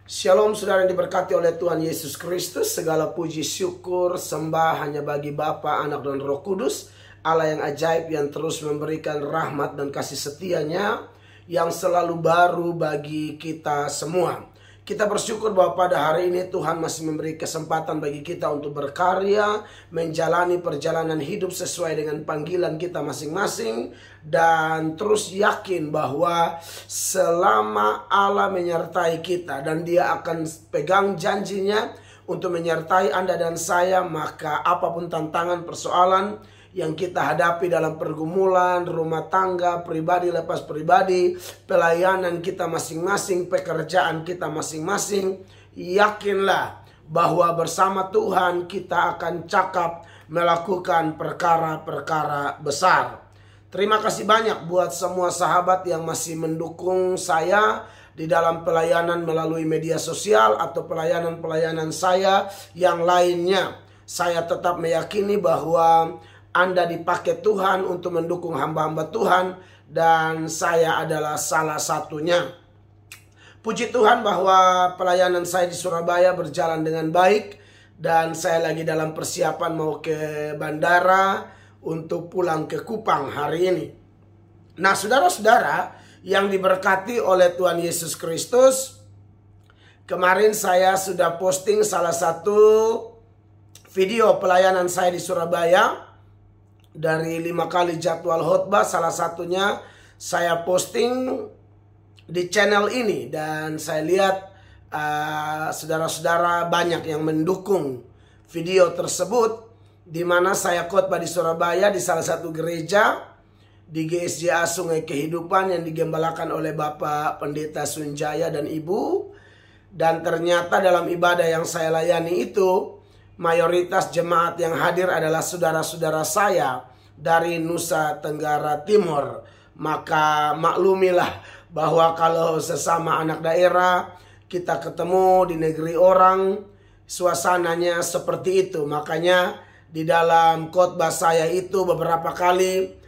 Shalom saudara yang diberkati oleh Tuhan Yesus Kristus. Segala puji syukur sembah hanya bagi Bapa, Anak dan Roh Kudus, Allah yang ajaib yang terus memberikan rahmat dan kasih setianya yang selalu baru bagi kita semua. Kita bersyukur bahwa pada hari ini Tuhan masih memberi kesempatan bagi kita untuk berkarya, menjalani perjalanan hidup sesuai dengan panggilan kita masing-masing, dan terus yakin bahwa selama Allah menyertai kita dan Dia akan pegang janjinya untuk menyertai Anda dan saya, maka apapun tantangan, persoalan yang kita hadapi dalam pergumulan, rumah tangga, pribadi lepas pribadi, pelayanan kita masing-masing, pekerjaan kita masing-masing, yakinlah bahwa bersama Tuhan kita akan cakap melakukan perkara-perkara besar. Terima kasih banyak buat semua sahabat yang masih mendukung saya di dalam pelayanan melalui media sosial atau pelayanan-pelayanan saya yang lainnya. Saya tetap meyakini bahwa Anda dipakai Tuhan untuk mendukung hamba-hamba Tuhan, dan saya adalah salah satunya. Puji Tuhan bahwa pelayanan saya di Surabaya berjalan dengan baik, dan saya lagi dalam persiapan mau ke bandara untuk pulang ke Kupang hari ini. Nah, saudara-saudara yang diberkati oleh Tuhan Yesus Kristus, kemarin saya sudah posting salah satu video pelayanan saya di Surabaya. Dari 5 kali jadwal khotbah, salah satunya saya posting di channel ini, dan saya lihat saudara-saudara banyak yang mendukung video tersebut, di mana saya khotbah di Surabaya di salah satu gereja di GSJA Sungai Kehidupan yang digembalakan oleh Bapak Pendeta Sunjaya dan Ibu. Dan ternyata dalam ibadah yang saya layani itu, mayoritas jemaat yang hadir adalah saudara-saudara saya dari Nusa Tenggara Timur. Maka maklumilah bahwa kalau sesama anak daerah kita ketemu di negeri orang, suasananya seperti itu. Makanya di dalam khotbah saya itu beberapa kali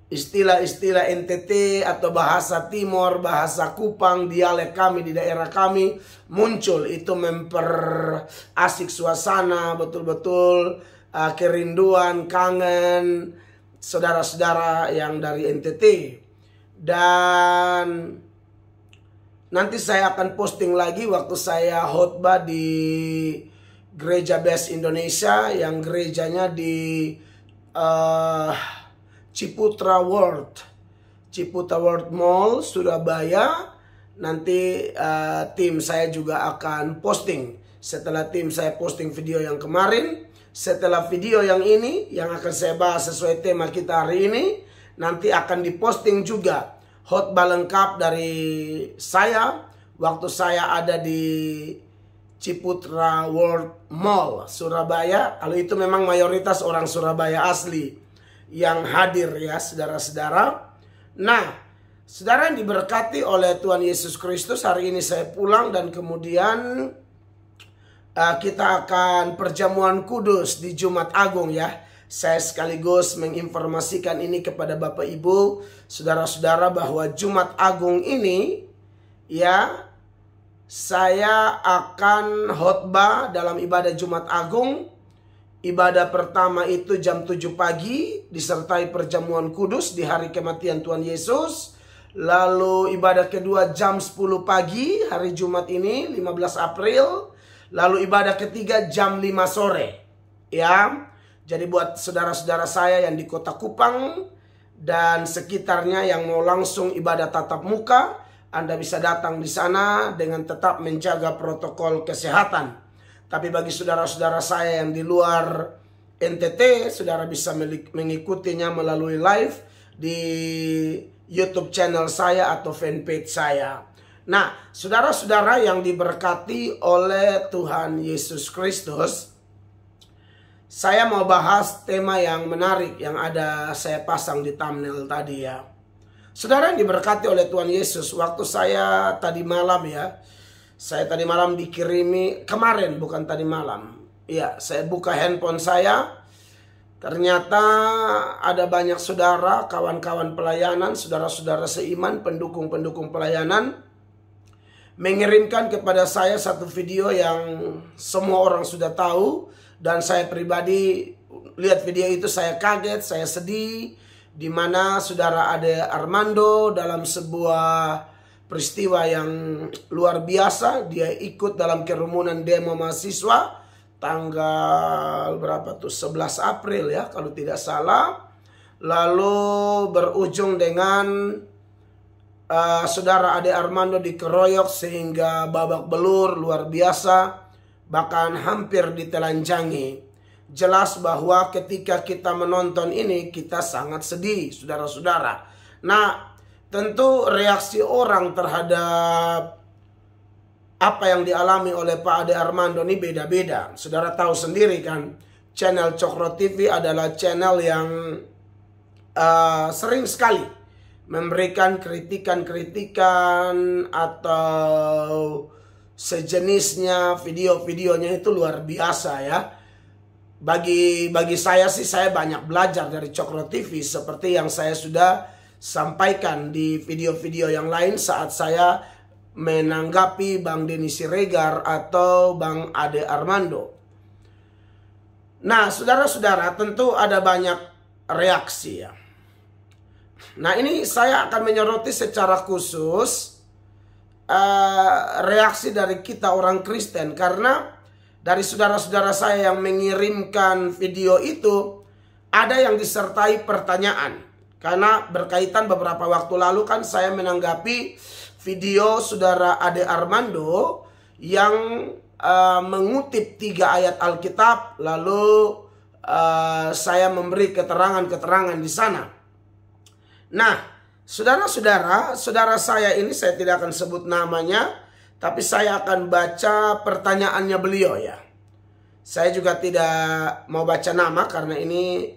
istilah-istilah NTT atau bahasa Timur, bahasa Kupang, dialek kami di daerah kami muncul. Itu memperasik suasana, betul-betul kerinduan, kangen saudara-saudara yang dari NTT. Dan nanti saya akan posting lagi waktu saya khotbah di Gereja Best Indonesia yang gerejanya di Ciputra World Mall, Surabaya. Nanti tim saya juga akan posting. Setelah tim saya posting video yang kemarin, setelah video yang ini yang akan saya bahas sesuai tema kita hari ini, nanti akan diposting juga khotbah lengkap dari saya waktu saya ada di Ciputra World Mall, Surabaya. Kalau itu memang mayoritas orang Surabaya asli yang hadir ya saudara-saudara. Nah, saudara yang diberkati oleh Tuhan Yesus Kristus, hari ini saya pulang dan kemudian kita akan perjamuan kudus di Jumat Agung ya. Saya sekaligus menginformasikan ini kepada Bapak Ibu, saudara-saudara, bahwa Jumat Agung ini ya, saya akan khotbah dalam ibadah Jumat Agung. Ibadah pertama itu jam 7 pagi disertai perjamuan kudus di hari kematian Tuhan Yesus. Lalu ibadah kedua jam 10 pagi hari Jumat ini 15 April. Lalu ibadah ketiga jam 5 sore. Ya. Jadi buat saudara-saudara saya yang di Kota Kupang dan sekitarnya yang mau langsung ibadah tatap muka, Anda bisa datang di sana dengan tetap menjaga protokol kesehatan. Tapi bagi saudara-saudara saya yang di luar NTT, saudara bisa mengikutinya melalui live di YouTube channel saya atau fanpage saya. Nah, saudara-saudara yang diberkati oleh Tuhan Yesus Kristus, saya mau bahas tema yang menarik yang ada saya pasang di thumbnail tadi ya. Saudara yang diberkati oleh Tuhan Yesus, waktu saya tadi malam ya, saya tadi malam dikirimi, kemarin bukan tadi malam. Ya, saya buka handphone saya. Ternyata ada banyak saudara, kawan-kawan pelayanan, saudara-saudara seiman, pendukung-pendukung pelayanan mengirimkan kepada saya satu video yang semua orang sudah tahu. Dan saya pribadi lihat video itu saya kaget, saya sedih. Di mana saudara Ade Armando dalam sebuah peristiwa yang luar biasa. Dia ikut dalam kerumunan demo mahasiswa. Tanggal berapa tuh? 11 April ya kalau tidak salah. Lalu berujung dengan saudara Ade Armando dikeroyok sehingga babak belur luar biasa. Bahkan hampir ditelanjangi. Jelas bahwa ketika kita menonton ini kita sangat sedih, saudara-saudara. Nah, tentu reaksi orang terhadap apa yang dialami oleh Pak Ade Armando ini beda-beda. Saudara tahu sendiri kan, channel Cokro TV adalah channel yang sering sekali memberikan kritikan-kritikan atau sejenisnya. Video-videonya itu luar biasa ya. Bagi saya sih, saya banyak belajar dari Cokro TV seperti yang saya sudah sampaikan di video-video yang lain saat saya menanggapi Bang Denny Siregar atau Bang Ade Armando. Nah, saudara-saudara, tentu ada banyak reaksi ya. Nah, ini saya akan menyoroti secara khusus reaksi dari kita orang Kristen, karena dari saudara-saudara saya yang mengirimkan video itu ada yang disertai pertanyaan. Karena berkaitan beberapa waktu lalu kan saya menanggapi video saudara Ade Armando yang mengutip 3 ayat Alkitab, lalu saya memberi keterangan-keterangan di sana. Nah, saudara-saudara, saudara saya ini saya tidak akan sebut namanya, tapi saya akan baca pertanyaannya beliau ya. Saya juga tidak mau baca nama karena ini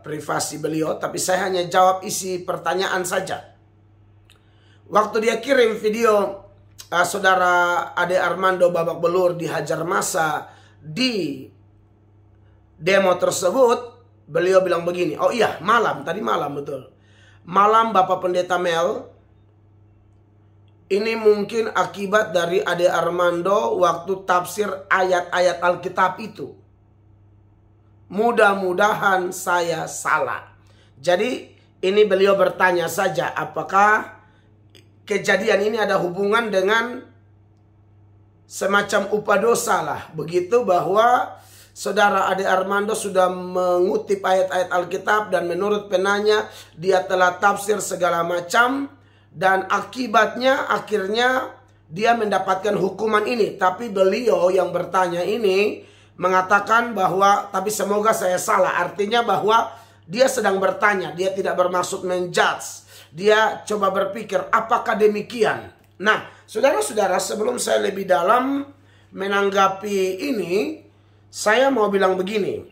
privasi beliau, tapi saya hanya jawab isi pertanyaan saja. Waktu dia kirim video saudara Ade Armando babak belur dihajar massa di demo tersebut, beliau bilang begini, oh iya tadi malam betul. Malam Bapak Pendeta Mel, ini mungkin akibat dari Ade Armando waktu tafsir ayat-ayat Alkitab itu. Mudah-mudahan saya salah. Jadi ini beliau bertanya saja, apakah kejadian ini ada hubungan dengan semacam upah dosa lah. Begitu bahwa saudara Ade Armando sudah mengutip ayat-ayat Alkitab dan menurut penanya dia telah tafsir segala macam. Dan akibatnya akhirnya dia mendapatkan hukuman ini. Tapi beliau yang bertanya ini mengatakan bahwa tapi semoga saya salah. Artinya bahwa dia sedang bertanya. Dia tidak bermaksud menjudge. Dia coba berpikir apakah demikian. Nah, saudara-saudara, sebelum saya lebih dalam menanggapi ini, saya mau bilang begini,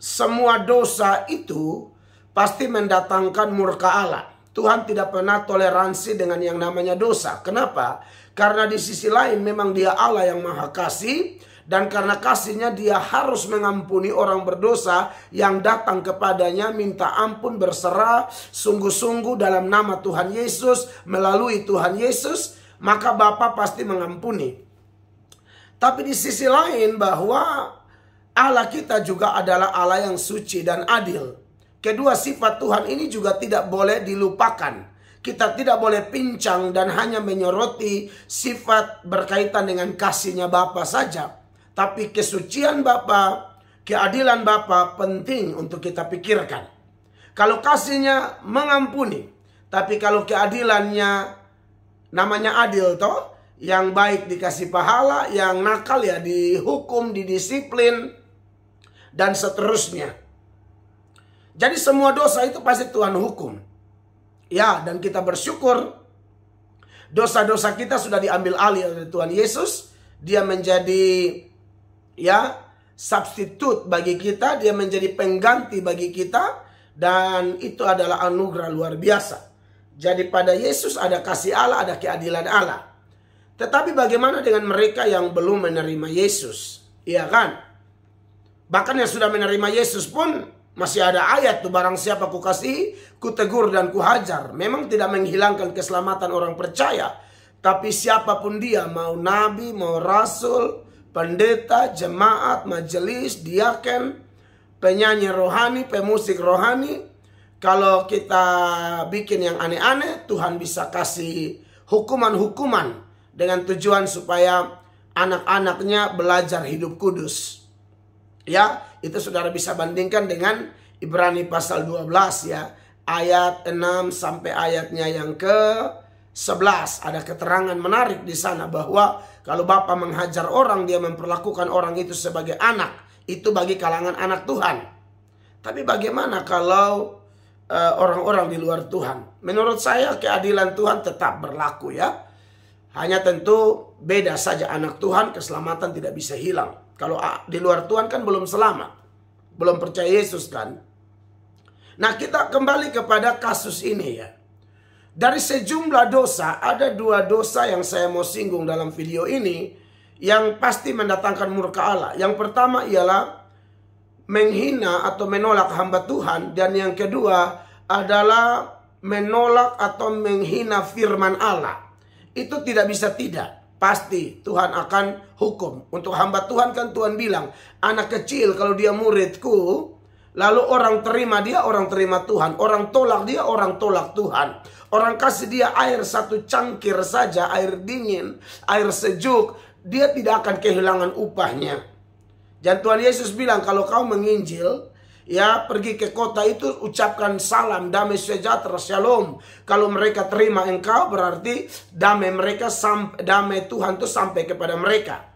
semua dosa itu pasti mendatangkan murka Allah. Tuhan tidak pernah toleransi dengan yang namanya dosa. Kenapa? Karena di sisi lain memang dia Allah yang maha kasih. Dan karena kasihnya dia harus mengampuni orang berdosa yang datang kepadanya minta ampun berserah sungguh-sungguh dalam nama Tuhan Yesus. Melalui Tuhan Yesus, maka Bapa pasti mengampuni. Tapi di sisi lain bahwa Allah kita juga adalah Allah yang suci dan adil. Kedua sifat Tuhan ini juga tidak boleh dilupakan. Kita tidak boleh pincang dan hanya menyoroti sifat berkaitan dengan kasihnya Bapa saja. Tapi kesucian Bapa, keadilan Bapa penting untuk kita pikirkan. Kalau kasihnya mengampuni, tapi kalau keadilannya namanya adil toh, yang baik dikasih pahala, yang nakal ya dihukum, didisiplin, dan seterusnya. Jadi semua dosa itu pasti Tuhan hukum. Ya, dan kita bersyukur dosa-dosa kita sudah diambil alih oleh Tuhan Yesus. Dia menjadi ya substitut bagi kita, dia menjadi pengganti bagi kita, dan itu adalah anugerah luar biasa. Jadi pada Yesus ada kasih Allah, ada keadilan Allah. Tetapi bagaimana dengan mereka yang belum menerima Yesus? Iya kan? Bahkan yang sudah menerima Yesus pun masih ada ayat tuh, barang siapa ku kasih, ku tegur dan ku hajar. Memang tidak menghilangkan keselamatan orang percaya. Tapi siapapun dia, mau nabi, mau rasul, pendeta, jemaat, majelis, diaken, penyanyi rohani, pemusik rohani, kalau kita bikin yang aneh-aneh, Tuhan bisa kasih hukuman-hukuman dengan tujuan supaya anak-anaknya belajar hidup kudus. Ya, itu saudara bisa bandingkan dengan Ibrani pasal 12 ya. Ayat 6 sampai ayatnya yang ke-11. Ada keterangan menarik di sana bahwa kalau Bapa menghajar orang, dia memperlakukan orang itu sebagai anak. Itu bagi kalangan anak Tuhan. Tapi bagaimana kalau orang-orang di luar Tuhan? Menurut saya keadilan Tuhan tetap berlaku ya. Hanya tentu beda saja, anak Tuhan keselamatan tidak bisa hilang. Kalau di luar Tuhan kan belum selamat. Belum percaya Yesus kan. Nah, kita kembali kepada kasus ini ya. Dari sejumlah dosa, ada 2 dosa yang saya mau singgung dalam video ini yang pasti mendatangkan murka Allah. Yang pertama ialah menghina atau menolak hamba Tuhan. Dan yang kedua adalah menolak atau menghina firman Allah. Itu tidak bisa tidak. Pasti Tuhan akan hukum. Untuk hamba Tuhan kan Tuhan bilang, anak kecil kalau dia muridku, lalu orang terima dia, orang terima Tuhan. Orang tolak dia, orang tolak Tuhan. Orang kasih dia air 1 cangkir saja, air dingin, air sejuk, dia tidak akan kehilangan upahnya. Dan Tuhan Yesus bilang, kalau kau menginjil, ya pergi ke kota itu, ucapkan salam, damai sejahtera, shalom. Kalau mereka terima engkau, berarti damai mereka, damai Tuhan itu sampai kepada mereka.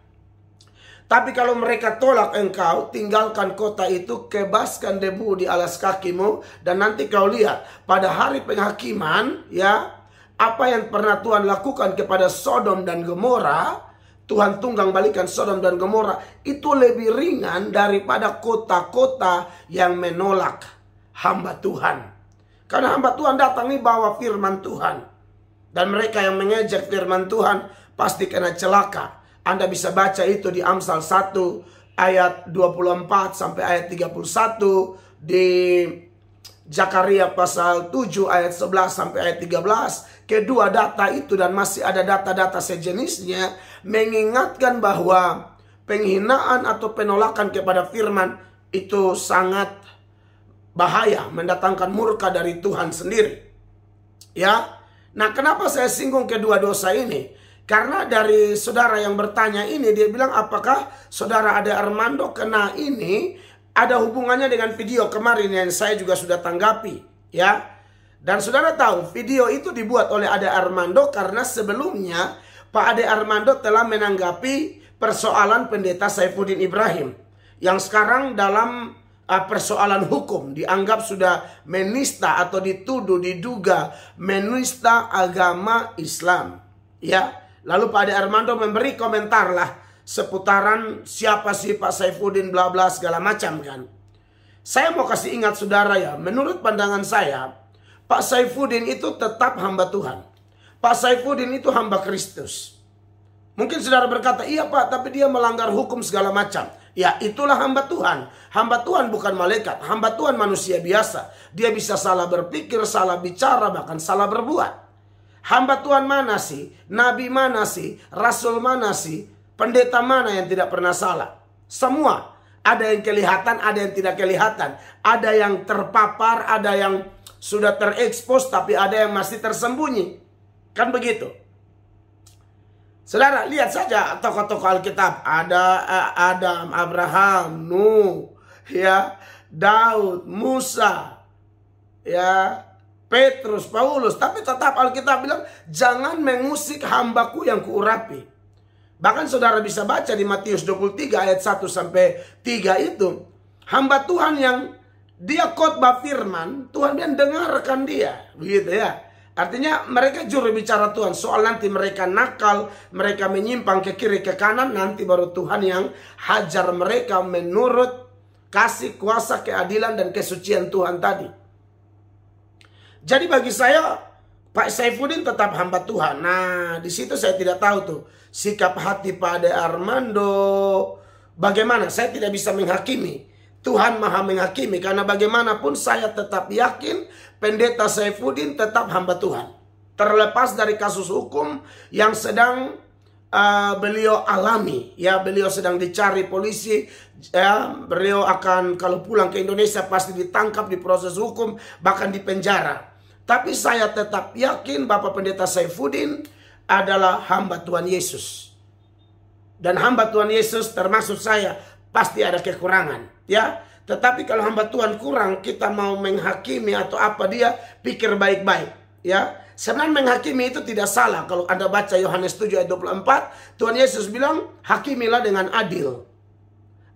Tapi kalau mereka tolak engkau, tinggalkan kota itu, kebaskan debu di alas kakimu, dan nanti kau lihat pada hari penghakiman, ya, apa yang pernah Tuhan lakukan kepada Sodom dan Gomora, Tuhan tunggang balikan Sodom dan Gomora, itu lebih ringan daripada kota-kota yang menolak hamba Tuhan. Karena hamba Tuhan datang ini bawa firman Tuhan. Dan mereka yang mengejek firman Tuhan pasti kena celaka. Anda bisa baca itu di Amsal 1 ayat 24 sampai ayat 31. Di Zakaria pasal 7 ayat 11 sampai ayat 13. Kedua data itu dan masih ada data-data sejenisnya mengingatkan bahwa penghinaan atau penolakan kepada firman itu sangat bahaya, mendatangkan murka dari Tuhan sendiri. Ya. Nah, kenapa saya singgung kedua dosa ini? Karena dari saudara yang bertanya ini, dia bilang apakah saudara Ade Armando kena ini ada hubungannya dengan video kemarin yang saya juga sudah tanggapi, ya. Dan saudara tahu video itu dibuat oleh Ade Armando karena sebelumnya Pak Ade Armando telah menanggapi persoalan pendeta Saifuddin Ibrahim yang sekarang dalam persoalan hukum dianggap sudah menista atau dituduh, diduga menista agama Islam, ya. Lalu Pak Ade Armando memberi komentar lah seputaran siapa sih Pak Saifuddin bla bla segala macam kan. Saya mau kasih ingat saudara ya, menurut pandangan saya Pak Saifuddin itu tetap hamba Tuhan. Pak Saifuddin itu hamba Kristus. Mungkin saudara berkata, iya Pak, tapi dia melanggar hukum segala macam. Ya, itulah hamba Tuhan. Hamba Tuhan bukan malaikat. Hamba Tuhan manusia biasa. Dia bisa salah berpikir, salah bicara, bahkan salah berbuat. Hamba Tuhan mana sih? Nabi mana sih? Rasul mana sih? Pendeta mana yang tidak pernah salah? Semua. Ada yang kelihatan, ada yang tidak kelihatan. Ada yang terpapar, ada yang sudah terekspos, tapi ada yang masih tersembunyi. Kan begitu. Saudara, lihat saja tokoh-tokoh Alkitab. Ada Adam, Abraham, Nuh, ya, Daud, Musa, ya, Petrus, Paulus. Tapi tetap Alkitab bilang, jangan mengusik hambaku yang kuurapi. Bahkan saudara bisa baca di Matius 23 ayat 1 sampai 3 itu. Hamba Tuhan yang dia khotbah firman, Tuhan bilang dengarkan dia. Begitu ya. Artinya mereka juru bicara Tuhan. Soal nanti mereka nakal, mereka menyimpang ke kiri ke kanan, nanti baru Tuhan yang hajar mereka menurut kasih, kuasa, keadilan, dan kesucian Tuhan tadi. Jadi bagi saya Pak Saifuddin tetap hamba Tuhan. Nah, di situ saya tidak tahu tuh sikap hati Pak Ade Armando bagaimana. Saya tidak bisa menghakimi. Tuhan maha menghakimi. Karena bagaimanapun saya tetap yakin pendeta Saifuddin tetap hamba Tuhan. terlepas dari kasus hukum yang sedang beliau alami. Ya, beliau sedang dicari polisi. Ya, beliau akan kalau pulang ke Indonesia pasti ditangkap, diproses hukum, bahkan dipenjara. Tapi saya tetap yakin Bapak Pendeta Saifuddin adalah hamba Tuhan Yesus. Dan hamba Tuhan Yesus termasuk saya pasti ada kekurangan, ya. Tetapi kalau hamba Tuhan kurang, kita mau menghakimi atau apa, dia pikir baik-baik, ya. Sebenarnya menghakimi itu tidak salah. Kalau Anda baca Yohanes 7 ayat 24, Tuhan Yesus bilang, hakimilah dengan adil.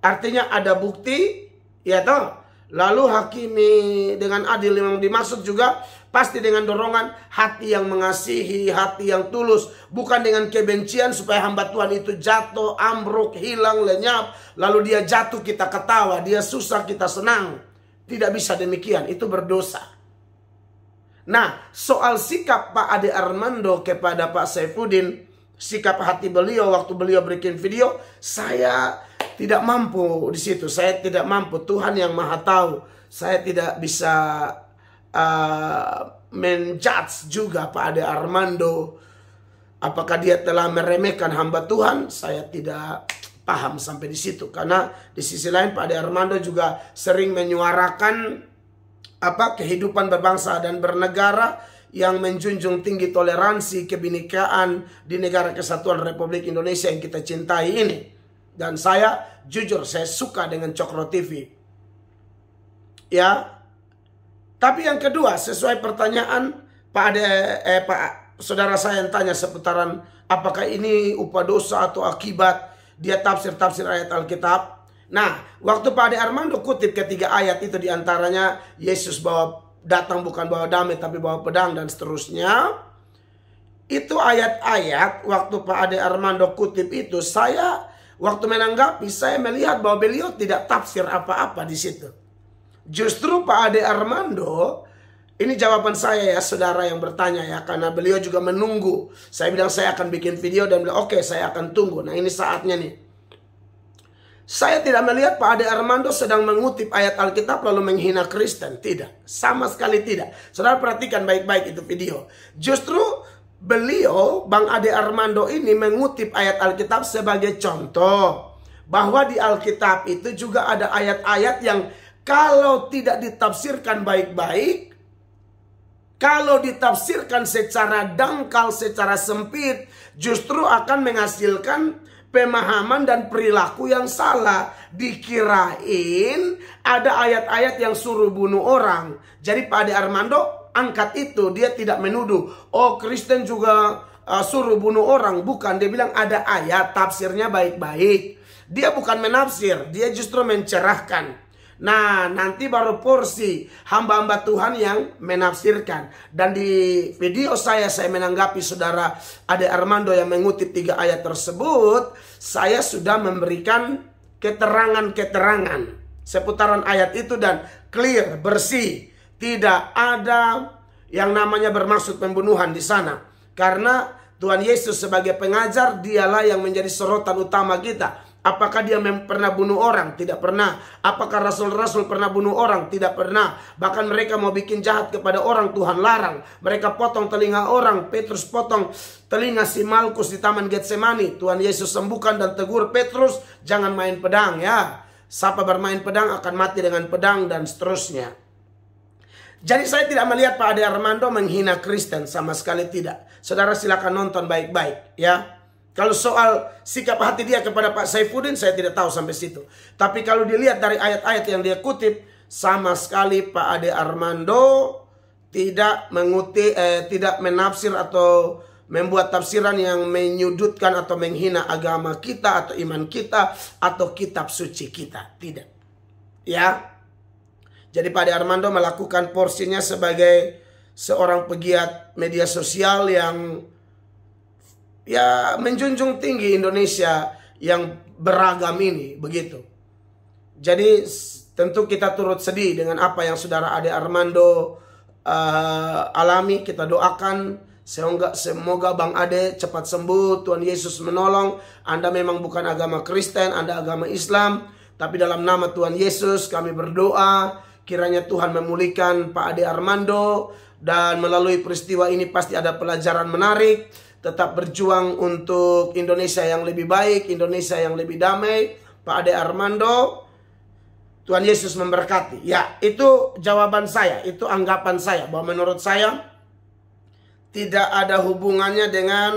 Artinya ada bukti, ya toh. Lalu hakimi dengan adil yang dimaksud juga pasti dengan dorongan hati yang mengasihi, hati yang tulus. Bukan dengan kebencian supaya hamba Tuhan itu jatuh, ambruk, hilang, lenyap. Lalu dia jatuh, kita ketawa. Dia susah, kita senang. Tidak bisa demikian, itu berdosa. Nah, soal sikap Pak Ade Armando kepada Pak Saifuddin, sikap hati beliau waktu beliau bikin video, saya tidak mampu di situ. Saya tidak mampu. Tuhan yang Maha Tahu. Saya tidak bisa menjudge juga Pak Ade Armando. Apakah dia telah meremehkan hamba Tuhan? Saya tidak paham sampai di situ. Karena di sisi lain Pak Ade Armando juga sering menyuarakan kehidupan berbangsa dan bernegara yang menjunjung tinggi toleransi, kebinekaan di negara kesatuan Republik Indonesia yang kita cintai ini. Dan saya jujur, saya suka dengan Cokro TV. Ya. Tapi yang kedua, sesuai pertanyaan Pak saudara saya yang tanya seputaran apakah ini upah dosa atau akibat dia tafsir ayat Alkitab. Nah, waktu Pak Ade Armando kutip ketiga ayat itu, diantaranya Yesus datang bukan bawa damai tapi bawa pedang dan seterusnya. Itu ayat-ayat waktu Pak Ade Armando kutip itu, saya waktu menanggapi, saya melihat bahwa beliau tidak tafsir apa-apa di situ. Justru Pak Ade Armando, ini jawaban saya ya saudara yang bertanya ya, karena beliau juga menunggu. Saya bilang saya akan bikin video dan bilang oke, saya akan tunggu. Nah, ini saatnya nih. Saya tidak melihat Pak Ade Armando sedang mengutip ayat Alkitab lalu menghina Kristen. Tidak, sama sekali tidak. Saudara perhatikan baik-baik itu video. Justru beliau, Bang Ade Armando ini mengutip ayat Alkitab sebagai contoh. Bahwa di Alkitab itu juga ada ayat-ayat yang kalau tidak ditafsirkan baik-baik, kalau ditafsirkan secara dangkal, secara sempit, justru akan menghasilkan pemahaman dan perilaku yang salah. Dikirain ada ayat-ayat yang suruh bunuh orang. Jadi Pak Ade Armando angkat itu. Dia tidak menuduh, oh Kristen juga suruh bunuh orang. Bukan, dia bilang ada ayat, tafsirnya baik-baik. Dia bukan menafsir, dia justru mencerahkan. Nah, nanti baru porsi hamba-hamba Tuhan yang menafsirkan. Dan di video saya menanggapi saudara Ade Armando yang mengutip 3 ayat tersebut. Saya sudah memberikan keterangan-keterangan seputaran ayat itu dan clear, bersih. Tidak ada yang namanya bermaksud pembunuhan di sana. Karena Tuhan Yesus sebagai pengajar, dialah yang menjadi sorotan utama kita. Apakah dia pernah bunuh orang? Tidak pernah. Apakah rasul-rasul pernah bunuh orang? Tidak pernah. Bahkan mereka mau bikin jahat kepada orang, Tuhan larang. Mereka potong telinga orang. Petrus potong telinga si Malkus di Taman Getsemani. Tuhan Yesus sembuhkan dan tegur Petrus, jangan main pedang ya. Siapa bermain pedang akan mati dengan pedang dan seterusnya. Jadi saya tidak melihat Pak Ade Armando menghina Kristen, sama sekali tidak. Saudara silakan nonton baik-baik ya. Kalau soal sikap hati dia kepada Pak Saifuddin, saya tidak tahu sampai situ. Tapi kalau dilihat dari ayat-ayat yang dia kutip, sama sekali Pak Ade Armando tidak mengutip, tidak menafsir atau membuat tafsiran yang menyudutkan atau menghina agama kita atau iman kita atau kitab suci kita. Tidak. Ya. Jadi Pak Ade Armando melakukan porsinya sebagai seorang pegiat media sosial yang ya menjunjung tinggi Indonesia yang beragam ini, begitu. Jadi tentu kita turut sedih dengan apa yang saudara Ade Armando alami. Kita doakan semoga Bang Ade cepat sembuh, Tuhan Yesus menolong. Anda memang bukan agama Kristen, Anda agama Islam, tapi dalam nama Tuhan Yesus kami berdoa kiranya Tuhan memulihkan Pak Ade Armando Dan melalui peristiwa ini pasti ada pelajaran menarik. Tetap berjuang untuk Indonesia yang lebih baik, Indonesia yang lebih damai. Pak Ade Armando, Tuhan Yesus memberkati. Ya, itu jawaban saya, itu anggapan saya. Bahwa menurut saya tidak ada hubungannya dengan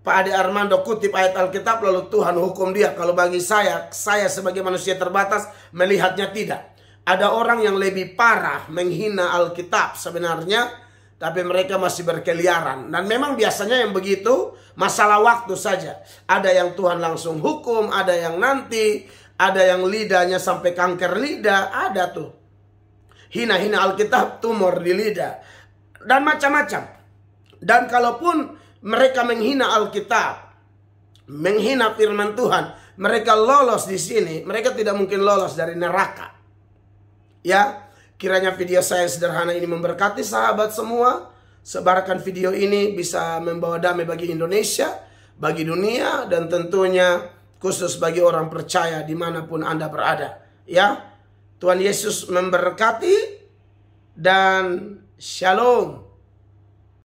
Pak Ade Armando kutip ayat Alkitab lalu Tuhan hukum dia. Kalau bagi saya sebagai manusia terbatas melihatnya tidak. Ada orang yang lebih parah menghina Alkitab sebenarnya, tapi mereka masih berkeliaran. Dan memang biasanya yang begitu masalah waktu saja. Ada yang Tuhan langsung hukum, ada yang nanti, ada yang lidahnya sampai kanker lidah, ada tuh. Hina-hina Alkitab, tumor di lidah. Dan macam-macam. Dan kalaupun mereka menghina Alkitab, menghina firman Tuhan, mereka lolos di sini, mereka tidak mungkin lolos dari neraka. Ya, kiranya video saya sederhana ini memberkati sahabat semua. Sebarkan video ini bisa membawa damai bagi Indonesia, bagi dunia, dan tentunya khusus bagi orang percaya dimanapun Anda berada. Ya, Tuhan Yesus memberkati dan shalom.